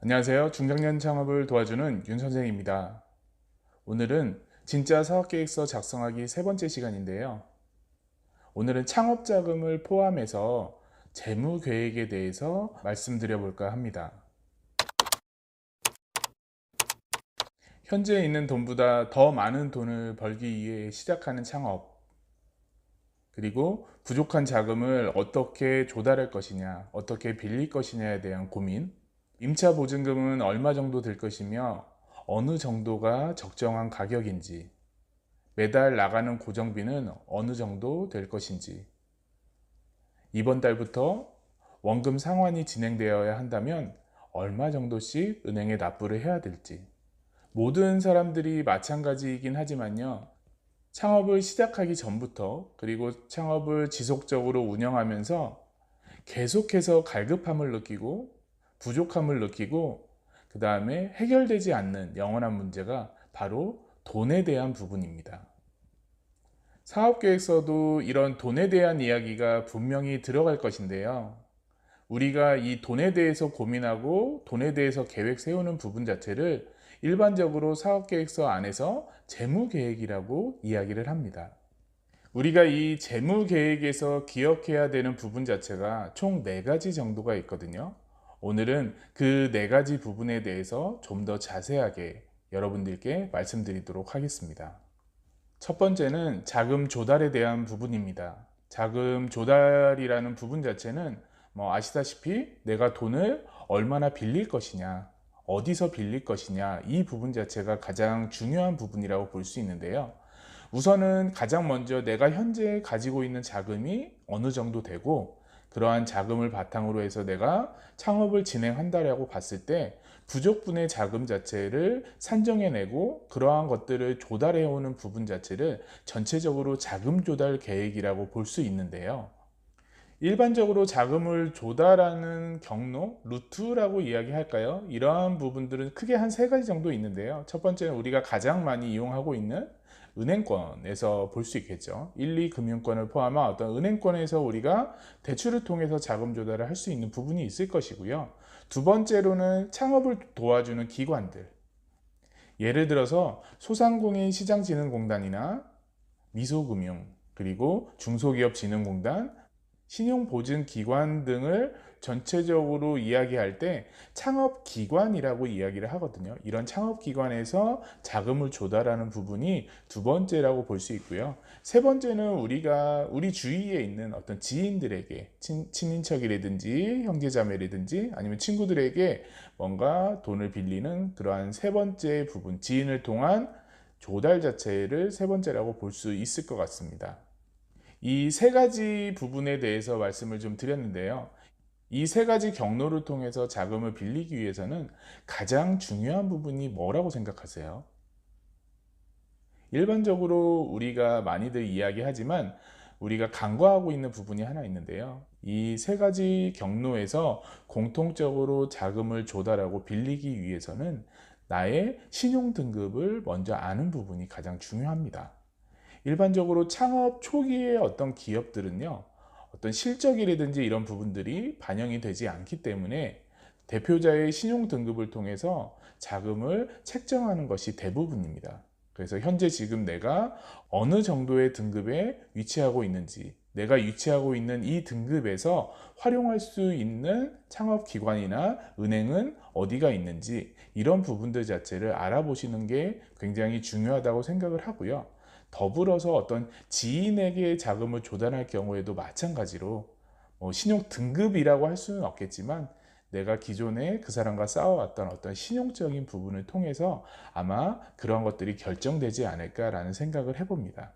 안녕하세요. 중장년 창업을 도와주는 윤 선생입니다. 오늘은 진짜 사업계획서 작성하기 세 번째 시간인데요. 오늘은 창업 자금을 포함해서 재무 계획에 대해서 말씀드려 볼까 합니다. 현재 있는 돈보다 더 많은 돈을 벌기 위해 시작하는 창업, 그리고 부족한 자금을 어떻게 조달할 것이냐, 어떻게 빌릴 것이냐에 대한 고민, 임차 보증금은 얼마 정도 들 것이며 어느 정도가 적정한 가격인지, 매달 나가는 고정비는 어느 정도 될 것인지, 이번 달부터 원금 상환이 진행되어야 한다면 얼마 정도씩 은행에 납부를 해야 될지, 모든 사람들이 마찬가지이긴 하지만요. 창업을 시작하기 전부터 그리고 창업을 지속적으로 운영하면서 계속해서 갈급함을 느끼고 부족함을 느끼고 그 다음에 해결되지 않는 영원한 문제가 바로 돈에 대한 부분입니다. 사업계획서도 이런 돈에 대한 이야기가 분명히 들어갈 것인데요. 우리가 이 돈에 대해서 고민하고 돈에 대해서 계획 세우는 부분 자체를 일반적으로 사업계획서 안에서 재무계획이라고 이야기를 합니다. 우리가 이 재무계획에서 기억해야 되는 부분 자체가 총 4가지 정도가 있거든요. 오늘은 그 4가지 부분에 대해서 좀 더 자세하게 여러분들께 말씀드리도록 하겠습니다. 첫 번째는 자금 조달에 대한 부분입니다. 자금 조달이라는 부분 자체는 아시다시피 내가 돈을 얼마나 빌릴 것이냐, 어디서 빌릴 것이냐, 이 부분 자체가 가장 중요한 부분이라고 볼 수 있는데요. 우선은 가장 먼저 내가 현재 가지고 있는 자금이 어느 정도 되고 그러한 자금을 바탕으로 해서 내가 창업을 진행한다라고 봤을 때 부족분의 자금 자체를 산정해내고 그러한 것들을 조달해오는 부분 자체를 전체적으로 자금 조달 계획이라고 볼 수 있는데요. 일반적으로 자금을 조달하는 경로, 루트라고 이야기할까요? 이러한 부분들은 크게 한 3가지 정도 있는데요. 첫 번째는 우리가 가장 많이 이용하고 있는 은행권에서 볼 수 있겠죠. 1, 2 금융권을 포함한 어떤 은행권에서 우리가 대출을 통해서 자금 조달을 할 수 있는 부분이 있을 것이고요. 두 번째로는 창업을 도와주는 기관들. 예를 들어서 소상공인 시장진흥공단이나 미소금융, 그리고 중소기업진흥공단, 신용보증기관 등을 전체적으로 이야기할 때 창업기관이라고 이야기를 하거든요. 이런 창업기관에서 자금을 조달하는 부분이 두 번째라고 볼 수 있고요. 세 번째는 우리가 우리 주위에 있는 어떤 지인들에게 친인척이라든지 형제자매라든지 아니면 친구들에게 뭔가 돈을 빌리는 그러한 세 번째 부분, 지인을 통한 조달 자체를 세 번째라고 볼 수 있을 것 같습니다. 이 3가지 부분에 대해서 말씀을 좀 드렸는데요. 이 3가지 경로를 통해서 자금을 빌리기 위해서는 가장 중요한 부분이 뭐라고 생각하세요? 일반적으로 우리가 많이들 이야기하지만 우리가 간과하고 있는 부분이 하나 있는데요. 이 3가지 경로에서 공통적으로 자금을 조달하고 빌리기 위해서는 나의 신용 등급을 먼저 아는 부분이 가장 중요합니다. 일반적으로 창업 초기의 어떤 기업들은요, 어떤 실적이라든지 이런 부분들이 반영이 되지 않기 때문에 대표자의 신용 등급을 통해서 자금을 책정하는 것이 대부분입니다. 그래서 현재 지금 내가 어느 정도의 등급에 위치하고 있는지, 내가 위치하고 있는 이 등급에서 활용할 수 있는 창업기관이나 은행은 어디가 있는지 이런 부분들 자체를 알아보시는 게 굉장히 중요하다고 생각을 하고요. 더불어서 어떤 지인에게 자금을 조달할 경우에도 마찬가지로 신용 등급이라고 할 수는 없겠지만 내가 기존에 그 사람과 쌓아왔던 어떤 신용적인 부분을 통해서 아마 그런 것들이 결정되지 않을까라는 생각을 해봅니다.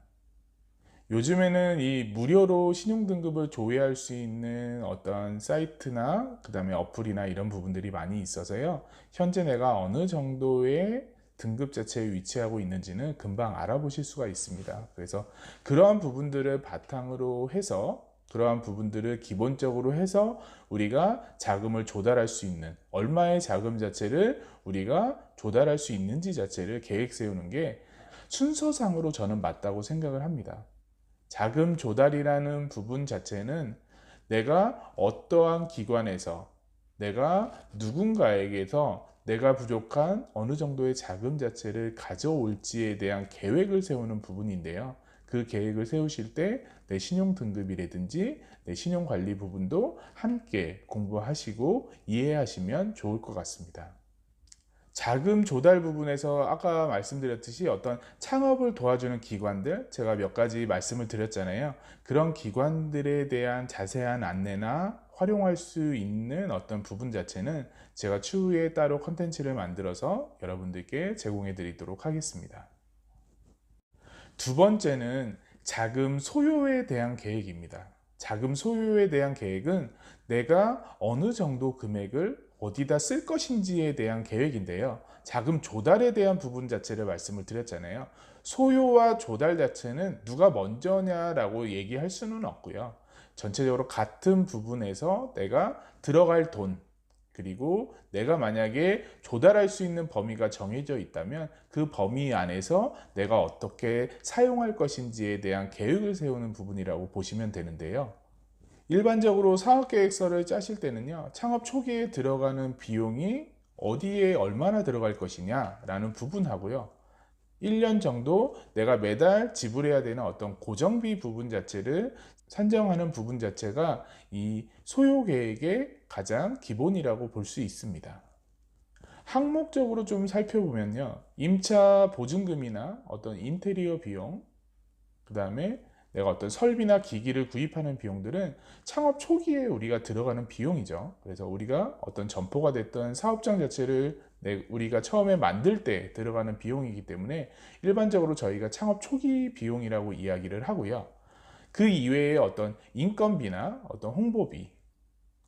요즘에는 이 무료로 신용 등급을 조회할 수 있는 어떤 사이트나 그 다음에 어플이나 이런 부분들이 많이 있어서요. 현재 내가 어느 정도의 등급 자체에 위치하고 있는지는 금방 알아보실 수가 있습니다. 그래서 그러한 부분들을 바탕으로 해서 그러한 부분들을 기본적으로 해서 우리가 자금을 조달할 수 있는 얼마의 자금 자체를 우리가 조달할 수 있는지 자체를 계획 세우는 게 순서상으로 저는 맞다고 생각을 합니다. 자금 조달이라는 부분 자체는 내가 어떠한 기관에서 내가 누군가에게서 내가 부족한 어느 정도의 자금 자체를 가져올지에 대한 계획을 세우는 부분인데요. 그 계획을 세우실 때 내 신용 등급이라든지 내 신용 관리 부분도 함께 공부하시고 이해하시면 좋을 것 같습니다. 자금 조달 부분에서 아까 말씀드렸듯이 어떤 창업을 도와주는 기관들, 제가 몇 가지 말씀을 드렸잖아요. 그런 기관들에 대한 자세한 안내나 활용할 수 있는 어떤 부분 자체는 제가 추후에 따로 컨텐츠를 만들어서 여러분들께 제공해 드리도록 하겠습니다. 두 번째는 자금 소요에 대한 계획입니다. 자금 소요에 대한 계획은 내가 어느 정도 금액을 어디다 쓸 것인지에 대한 계획인데요. 자금 조달에 대한 부분 자체를 말씀을 드렸잖아요. 소요와 조달 자체는 누가 먼저냐라고 얘기할 수는 없고요. 전체적으로 같은 부분에서 내가 들어갈 돈, 그리고 내가 만약에 조달할 수 있는 범위가 정해져 있다면 그 범위 안에서 내가 어떻게 사용할 것인지에 대한 계획을 세우는 부분이라고 보시면 되는데요. 일반적으로 사업계획서를 짜실 때는요, 창업 초기에 들어가는 비용이 어디에 얼마나 들어갈 것이냐 라는 부분하고요, 1년 정도 내가 매달 지불해야 되는 어떤 고정비 부분 자체를 산정하는 부분 자체가 이 소요 계획의 가장 기본이라고 볼 수 있습니다. 항목적으로 좀 살펴보면요, 임차 보증금이나 어떤 인테리어 비용, 그 다음에 내가 어떤 설비나 기기를 구입하는 비용들은 창업 초기에 우리가 들어가는 비용이죠. 그래서 우리가 어떤 점포가 됐던 사업장 자체를 우리가 처음에 만들 때 들어가는 비용이기 때문에 일반적으로 저희가 창업 초기 비용이라고 이야기를 하고요. 그 이외에 어떤 인건비나 어떤 홍보비,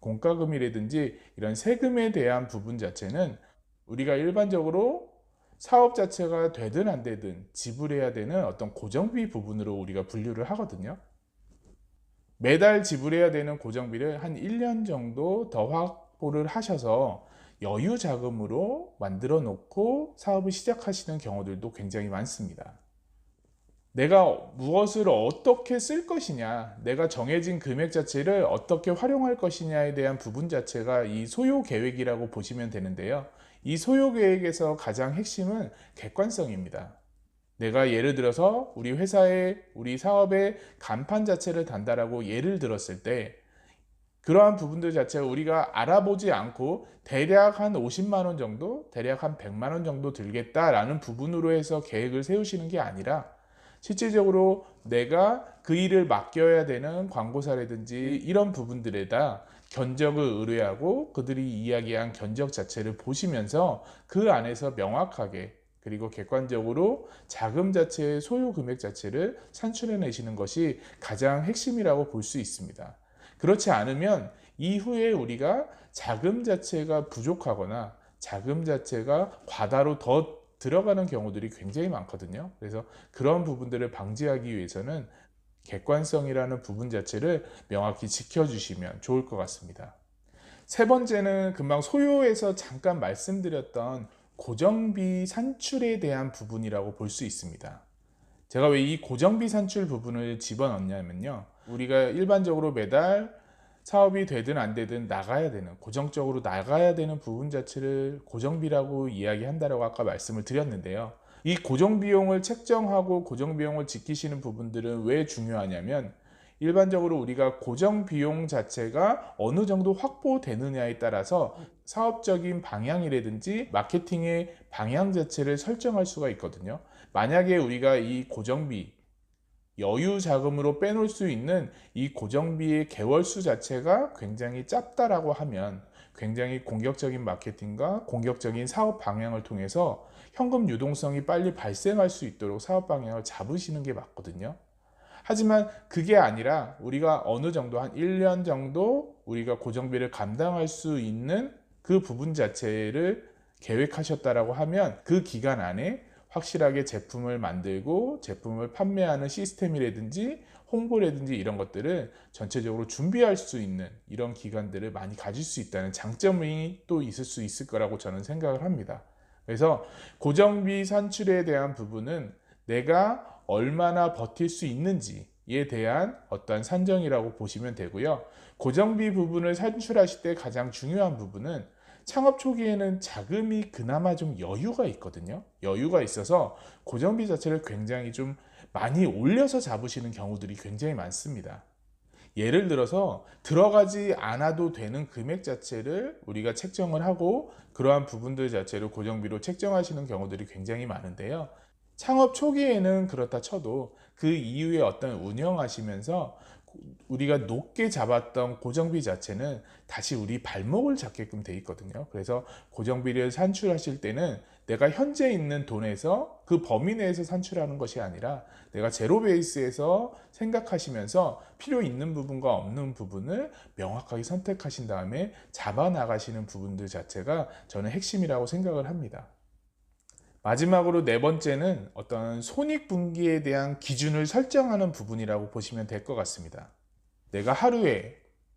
공과금이라든지 이런 세금에 대한 부분 자체는 우리가 일반적으로 사업 자체가 되든 안 되든 지불해야 되는 어떤 고정비 부분으로 우리가 분류를 하거든요. 매달 지불해야 되는 고정비를 한 1년 정도 더 확보를 하셔서 여유 자금으로 만들어 놓고 사업을 시작하시는 경우들도 굉장히 많습니다. 내가 무엇을 어떻게 쓸 것이냐, 내가 정해진 금액 자체를 어떻게 활용할 것이냐에 대한 부분 자체가 이 소요 계획이라고 보시면 되는데요. 이 소요 계획에서 가장 핵심은 객관성입니다. 내가 예를 들어서 우리 회사의 우리 사업의 간판 자체를 단다라고 예를 들었을 때, 그러한 부분들 자체를 우리가 알아보지 않고 대략 한 50만 원 정도, 대략 한 100만 원 정도 들겠다라는 부분으로 해서 계획을 세우시는 게 아니라, 실질적으로 내가 그 일을 맡겨야 되는 광고사라든지 이런 부분들에다 견적을 의뢰하고 그들이 이야기한 견적 자체를 보시면서 그 안에서 명확하게 그리고 객관적으로 자금 자체의 소요 금액 자체를 산출해 내시는 것이 가장 핵심이라고 볼 수 있습니다. 그렇지 않으면 이후에 우리가 자금 자체가 부족하거나 자금 자체가 과다로 더 들어가는 경우들이 굉장히 많거든요. 그래서 그런 부분들을 방지하기 위해서는 객관성이라는 부분 자체를 명확히 지켜주시면 좋을 것 같습니다. 세 번째는 금방 소요에서 잠깐 말씀드렸던 고정비 산출에 대한 부분이라고 볼 수 있습니다. 제가 왜 이 고정비 산출 부분을 집어넣냐면요, 우리가 일반적으로 매달 사업이 되든 안 되든 나가야 되는, 고정적으로 나가야 되는 부분 자체를 고정비라고 이야기한다라고 아까 말씀을 드렸는데요. 이 고정비용을 책정하고 고정비용을 지키시는 부분들은 왜 중요하냐면, 일반적으로 우리가 고정비용 자체가 어느 정도 확보되느냐에 따라서 사업적인 방향이라든지 마케팅의 방향 자체를 설정할 수가 있거든요. 만약에 우리가 이 고정비, 여유 자금으로 빼놓을 수 있는 이 고정비의 개월수 자체가 굉장히 짧다라고 하면 굉장히 공격적인 마케팅과 공격적인 사업 방향을 통해서 현금 유동성이 빨리 발생할 수 있도록 사업 방향을 잡으시는 게 맞거든요. 하지만 그게 아니라 우리가 어느 정도 한 1년 정도 우리가 고정비를 감당할 수 있는 그 부분 자체를 계획하셨다라고 하면 그 기간 안에 확실하게 제품을 만들고 제품을 판매하는 시스템이라든지 홍보라든지 이런 것들을 전체적으로 준비할 수 있는 이런 기간들을 많이 가질 수 있다는 장점이 또 있을 수 있을 거라고 저는 생각을 합니다. 그래서 고정비 산출에 대한 부분은 내가 얼마나 버틸 수 있는지에 대한 어떠한 산정이라고 보시면 되고요. 고정비 부분을 산출하실 때 가장 중요한 부분은 창업 초기에는 자금이 그나마 좀 여유가 있거든요. 여유가 있어서 고정비 자체를 굉장히 좀 많이 올려서 잡으시는 경우들이 굉장히 많습니다. 예를 들어서 들어가지 않아도 되는 금액 자체를 우리가 책정을 하고 그러한 부분들 자체를 고정비로 책정하시는 경우들이 굉장히 많은데요. 창업 초기에는 그렇다 쳐도 그 이후에 어떤 운영하시면서 우리가 높게 잡았던 고정비 자체는 다시 우리 발목을 잡게끔 돼 있거든요. 그래서 고정비를 산출하실 때는 내가 현재 있는 돈에서 그 범위 내에서 산출하는 것이 아니라 내가 제로 베이스에서 생각하시면서 필요 있는 부분과 없는 부분을 명확하게 선택하신 다음에 잡아 나가시는 부분들 자체가 저는 핵심이라고 생각을 합니다. 마지막으로 네 번째는 어떤 손익분기에 대한 기준을 설정하는 부분이라고 보시면 될 것 같습니다. 내가 하루에,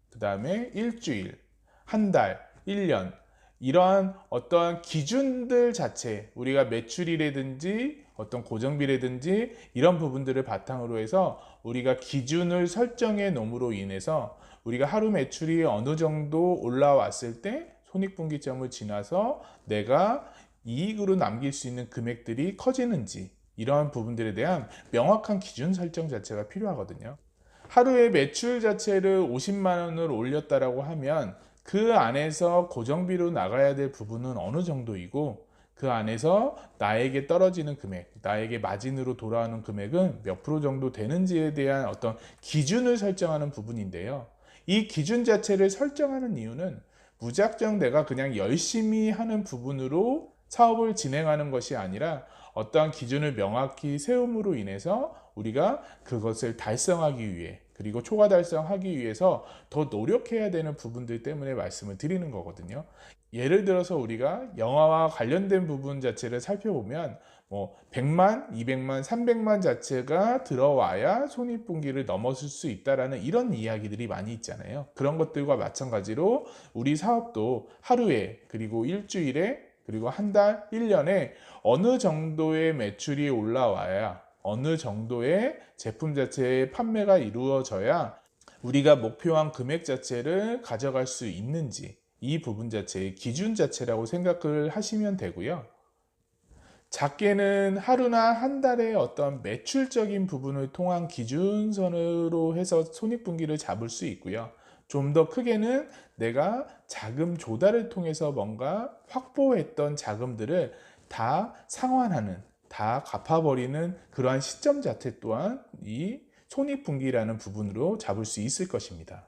그 다음에 일주일, 한 달, 1년 이러한 어떠한 기준들 자체, 우리가 매출이라든지 어떤 고정비라든지 이런 부분들을 바탕으로 해서 우리가 기준을 설정해 놓음으로 인해서 우리가 하루 매출이 어느 정도 올라왔을 때 손익분기점을 지나서 내가 이익으로 남길 수 있는 금액들이 커지는지 이러한 부분들에 대한 명확한 기준 설정 자체가 필요하거든요. 하루에 매출 자체를 50만 원을 올렸다라고 하면 그 안에서 고정비로 나가야 될 부분은 어느 정도이고 그 안에서 나에게 떨어지는 금액, 나에게 마진으로 돌아오는 금액은 몇 프로 정도 되는지에 대한 어떤 기준을 설정하는 부분인데요. 이 기준 자체를 설정하는 이유는 무작정 내가 그냥 열심히 하는 부분으로 사업을 진행하는 것이 아니라 어떠한 기준을 명확히 세움으로 인해서 우리가 그것을 달성하기 위해 그리고 초과 달성하기 위해서 더 노력해야 되는 부분들 때문에 말씀을 드리는 거거든요. 예를 들어서 우리가 영화와 관련된 부분 자체를 살펴보면 100만, 200만, 300만 자체가 들어와야 손익분기를 넘어설 수 있다라는 이런 이야기들이 많이 있잖아요. 그런 것들과 마찬가지로 우리 사업도 하루에 그리고 일주일에 그리고 한 달, 1년에 어느 정도의 매출이 올라와야 어느 정도의 제품 자체의 판매가 이루어져야 우리가 목표한 금액 자체를 가져갈 수 있는지 이 부분 자체의 기준 자체라고 생각을 하시면 되고요. 작게는 하루나 한 달의 어떤 매출적인 부분을 통한 기준선으로 해서 손익분기를 잡을 수 있고요. 좀 더 크게는 내가 자금 조달을 통해서 뭔가 확보했던 자금들을 다 상환하는, 다 갚아버리는 그러한 시점 자체 또한 이 손익분기라는 부분으로 잡을 수 있을 것입니다.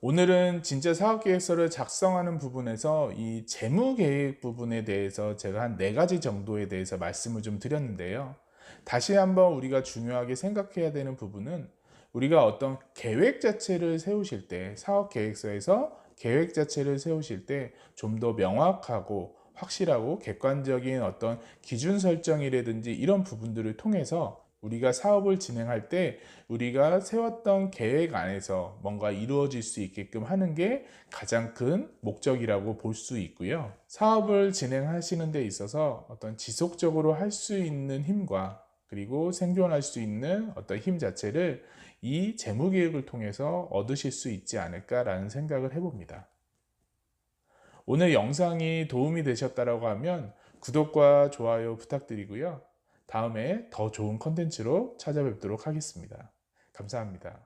오늘은 진짜 사업계획서를 작성하는 부분에서 이 재무계획 부분에 대해서 제가 한 4가지 정도에 대해서 말씀을 좀 드렸는데요. 다시 한번 우리가 중요하게 생각해야 되는 부분은 우리가 어떤 계획 자체를 세우실 때 사업계획서에서 계획 자체를 세우실 때 좀 더 명확하고 확실하고 객관적인 어떤 기준 설정이라든지 이런 부분들을 통해서 우리가 사업을 진행할 때 우리가 세웠던 계획 안에서 뭔가 이루어질 수 있게끔 하는 게 가장 큰 목적이라고 볼 수 있고요. 사업을 진행하시는 데 있어서 어떤 지속적으로 할 수 있는 힘과 그리고 생존할 수 있는 어떤 힘 자체를 이 재무 계획을 통해서 얻으실 수 있지 않을까라는 생각을 해봅니다. 오늘 영상이 도움이 되셨다고 하면 구독과 좋아요 부탁드리고요. 다음에 더 좋은 컨텐츠로 찾아뵙도록 하겠습니다. 감사합니다.